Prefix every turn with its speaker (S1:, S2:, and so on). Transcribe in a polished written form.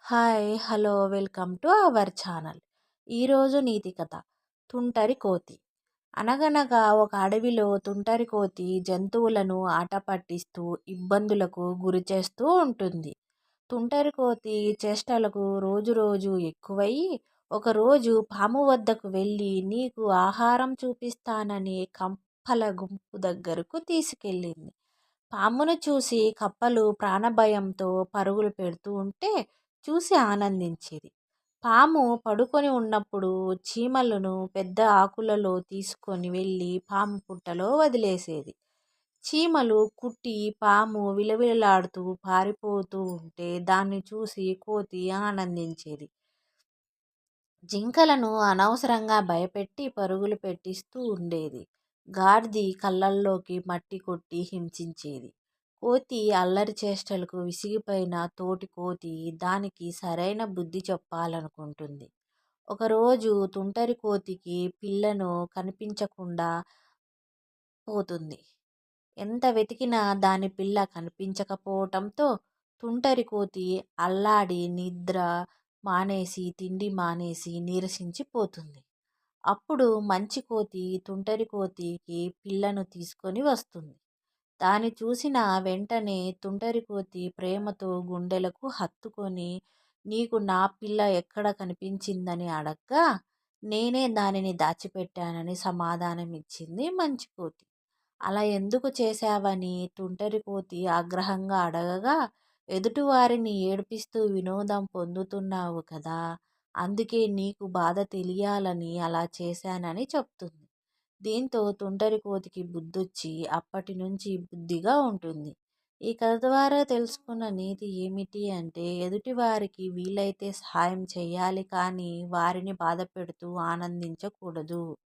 S1: Hi! Hello! Welcome to our channel. ఈరోజు నీతి కథ 'తుంటరి కోతి'. అనగనగా ఒక అడవిలో తుంటరి కోతి జంతువులను ఆట పట్టిస్తూ ఇబ్బందులకు గురిచేస్తూ ఉంటుంది. తుంటరి కోతి చేష్టలకు రోజు ఎక్కువయ్యి ఒకరోజు పాము వద్దకు వెళ్ళి నీకు ఆహారం చూపిస్తానని కంపల గుంపు దగ్గరకు తీసుకెళ్ళింది. పామును చూసి కప్పలు ప్రాణభయంతో పరుగులు పెడుతూ ఉంటే చూసి ఆనందించేది. పాము పడుకొని ఉన్నప్పుడు చీమలను పెద్ద ఆకులలో తీసుకొని వెళ్ళి పాము పుట్టలో వదిలేసేది. చీమలు కుట్టి పాము విలవిలలాడుతూ పారిపోతూ ఉంటే దాన్ని చూసి కోతి ఆనందించేది. జింకలను అనవసరంగా భయపెట్టి పరుగులు పెట్టిస్తూ ఉండేది. గాడిద కళ్ళల్లోకి మట్టి కొట్టి హింసించేది. కోతి అల్లరి చేష్టలకు విసిగిపోయిన తోటి కోతి దానికి సరైన బుద్ధి చెప్పాలనుకుంటుంది. ఒకరోజు తుంటరి కోతికి పిల్లను కనిపించకుండా పోతుంది. ఎంత వెతికినా దాని పిల్ల కనిపించకపోవటంతో తుంటరి కోతి అల్లాడి నిద్ర మానేసి తిండి మానేసి నీరసించిపోతుంది. అప్పుడు మంచి కోతి తుంటరి కోతికి పిల్లను తీసుకొని వస్తుంది. దాన్ని చూసిన వెంటనే తుంటరి కోతి ప్రేమతో గుండెలకు హత్తుకొని నీకు నా పిల్ల ఎక్కడ కనిపించిందని అడగ్గా నేనే దానిని దాచిపెట్టానని సమాధానమిచ్చింది మంచి కోతి. అలా ఎందుకు చేశావని తుంటరి కోతి ఆగ్రహంగా అడగగా ఎదుటివారిని ఏడిపిస్తూ వినోదం పొందుతున్నావు కదా, అందుకే నీకు బాధ తెలియాలని అలా చేశానని చెప్తుంది. దీంతో తుంటరి కోతికి బుద్ధొచ్చి అప్పటి నుంచి బుద్ధిగా ఉంటుంది. ఈ కథ ద్వారా తెలుసుకున్న నీతి ఏమిటి అంటే ఎదుటివారికి వీలైతే సహాయం చేయాలి కానీ వారిని బాధ పెడుతూ ఆనందించకూడదు.